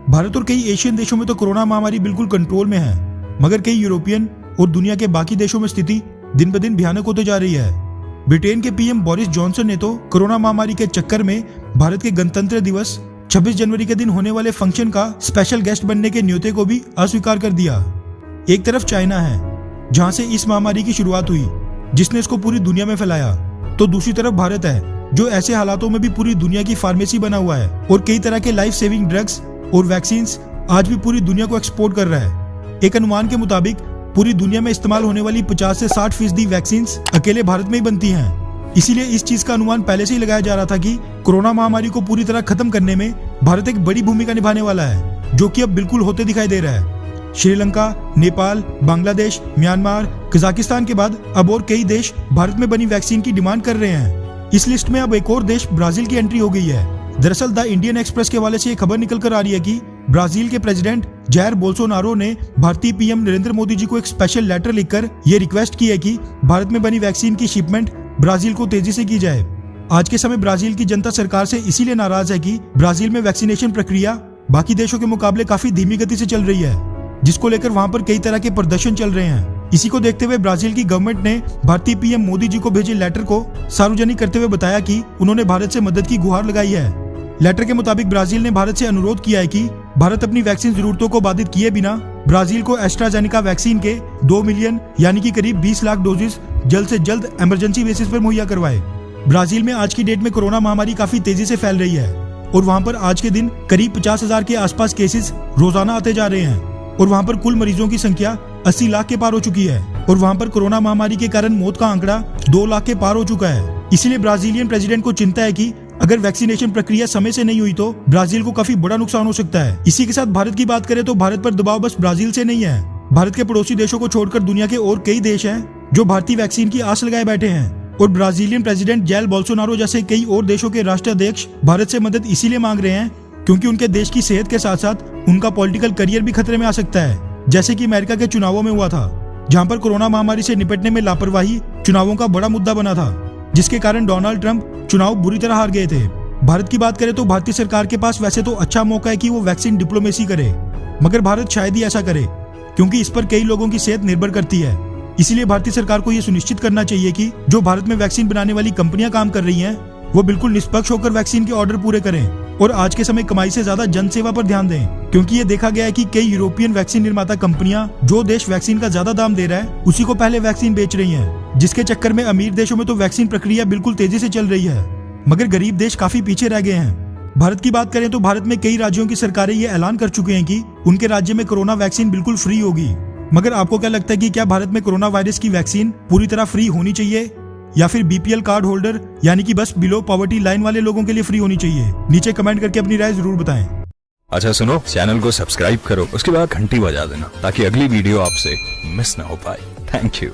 भारत और कई एशियन देशों में तो कोरोना महामारी बिल्कुल कंट्रोल में है, मगर कई यूरोपियन और दुनिया के बाकी देशों में स्थिति दिन ब दिन भयानक होते जा रही है। ब्रिटेन के पीएम बोरिस जॉनसन ने तो कोरोना महामारी के चक्कर में भारत के गणतंत्र दिवस 26 जनवरी के दिन होने वाले फंक्शन का स्पेशल गेस्ट बनने के न्योते को भी अस्वीकार कर दिया। एक तरफ चाइना है जहां से इस महामारी की शुरुआत हुई, जिसने इसको पूरी दुनिया में फैलाया, तो दूसरी तरफ भारत है जो ऐसे हालातों में भी पूरी दुनिया की फार्मेसी बना हुआ है और कई तरह के लाइफ सेविंग ड्रग्स और वैक्सीन्स आज भी पूरी दुनिया को एक्सपोर्ट कर रहा है। एक अनुमान के मुताबिक पूरी दुनिया में इस्तेमाल होने वाली 50 से 60% वैक्सीन्स अकेले भारत में ही बनती हैं। इसीलिए इस चीज का अनुमान पहले से ही लगाया जा रहा था कि कोरोना महामारी को पूरी तरह खत्म करने में भारत एक बड़ी भूमिका निभाने वाला है, जो कि अब बिल्कुल होते दिखाई दे रहा है। श्रीलंका, नेपाल, बांग्लादेश, म्यांमार, कजाकिस्तान के बाद अब और कई देश भारत में बनी वैक्सीन की डिमांड कर रहे हैं। इस लिस्ट में अब एक और देश ब्राजील की एंट्री हो गई है। दरअसल द इंडियन एक्सप्रेस के हवाले से एक खबर निकल कर आ रही है कि ब्राजील के प्रेसिडेंट जायर बोल्सोनारो ने भारतीय पीएम नरेंद्र मोदी जी को एक स्पेशल लेटर लिखकर ये रिक्वेस्ट की है कि भारत में बनी वैक्सीन की शिपमेंट ब्राजील को तेजी से की जाए। आज के समय ब्राजील की जनता सरकार से इसीलिए नाराज है कि ब्राजील में वैक्सीनेशन प्रक्रिया बाकी देशों के मुकाबले काफी धीमी गति से चल रही है, जिसको लेकर वहां पर कई तरह के प्रदर्शन चल रहे हैं। इसी को देखते हुए ब्राजील की गवर्नमेंट ने भारतीय पीएम मोदी जी को भेजे लेटर को सार्वजनिक करते हुए बताया कि उन्होंने भारत से मदद की गुहार लगाई है। लेटर के मुताबिक ब्राजील ने भारत से अनुरोध किया है कि भारत अपनी वैक्सीन जरूरतों को बाधित किए बिना ब्राजील को एस्ट्राजेनेका वैक्सीन के 2 मिलियन यानी कि करीब 20 लाख डोजेस जल्द से जल्द इमरजेंसी बेसिस पर मुहैया करवाए। ब्राजील में आज की डेट में कोरोना महामारी काफी तेजी से फैल रही है और वहां पर आज के दिन करीब 50,000 के आसपास केसेस रोजाना आते जा रहे हैं और वहां पर कुल मरीजों की संख्या 80 लाख के पार हो चुकी है और वहां पर कोरोना महामारी के कारण मौत का आंकड़ा 2 लाख के पार हो चुका है। इसीलिए ब्राजीलियन प्रेसिडेंट को चिंता है कि अगर वैक्सीनेशन प्रक्रिया समय से नहीं हुई तो ब्राजील को काफी बड़ा नुकसान हो सकता है। इसी के साथ भारत की बात करें तो भारत पर दबाव बस ब्राजील से नहीं है। भारत के पड़ोसी देशों को छोड़कर दुनिया के और कई देश हैं जो भारतीय वैक्सीन की आस लगाए बैठे हैं और ब्राजीलियन प्रेसिडेंट जायर बोल्सोनारो जैसे कई और देशों के राष्ट्राध्यक्ष भारत से मदद इसीलिए मांग रहे हैं क्योंकि उनके देश की सेहत के साथ साथ उनका पॉलिटिकल करियर भी खतरे में आ सकता है, जैसे कि अमेरिका के चुनावों में हुआ था, जहां पर कोरोना महामारी से निपटने में लापरवाही चुनावों का बड़ा मुद्दा बना था, जिसके कारण डोनाल्ड ट्रंप चुनाव बुरी तरह हार गए थे। भारत की बात करें तो भारतीय सरकार के पास वैसे तो अच्छा मौका है कि वो वैक्सीन डिप्लोमेसी करे, मगर भारत शायद ही ऐसा करे क्योंकि इस पर कई लोगों की सेहत निर्भर करती है। इसीलिए भारतीय सरकार को यह सुनिश्चित करना चाहिए कि जो भारत में वैक्सीन बनाने वाली कंपनियां काम कर रही हैं वो बिल्कुल निष्पक्ष होकर वैक्सीन के ऑर्डर पूरे करें और आज के समय कमाई से ज्यादा जन सेवा पर ध्यान दें, क्योंकि ये देखा गया है कि कई यूरोपियन वैक्सीन निर्माता कंपनियां जो देश वैक्सीन का ज्यादा दाम दे रहा है उसी को पहले वैक्सीन बेच रही हैं, जिसके चक्कर में अमीर देशों में तो वैक्सीन प्रक्रिया बिल्कुल तेजी से चल रही है, मगर गरीब देश काफी पीछे रह गए हैं। भारत की बात करें तो भारत में कई राज्यों की सरकारें ये ऐलान कर चुके हैं कि उनके राज्य में कोरोना वैक्सीन बिल्कुल फ्री होगी। मगर आपको क्या लगता है कि क्या भारत में कोरोना वायरस की वैक्सीन पूरी तरह फ्री होनी चाहिए या फिर बीपीएल कार्ड होल्डर यानी कि बस बिलो पॉवर्टी लाइन वाले लोगों के लिए फ्री होनी चाहिए? नीचे कमेंट करके अपनी राय जरूर बताएं। अच्छा सुनो, चैनल को सब्सक्राइब करो, उसके बाद घंटी बजा देना ताकि अगली वीडियो आपसे मिस ना हो पाए। Thank you.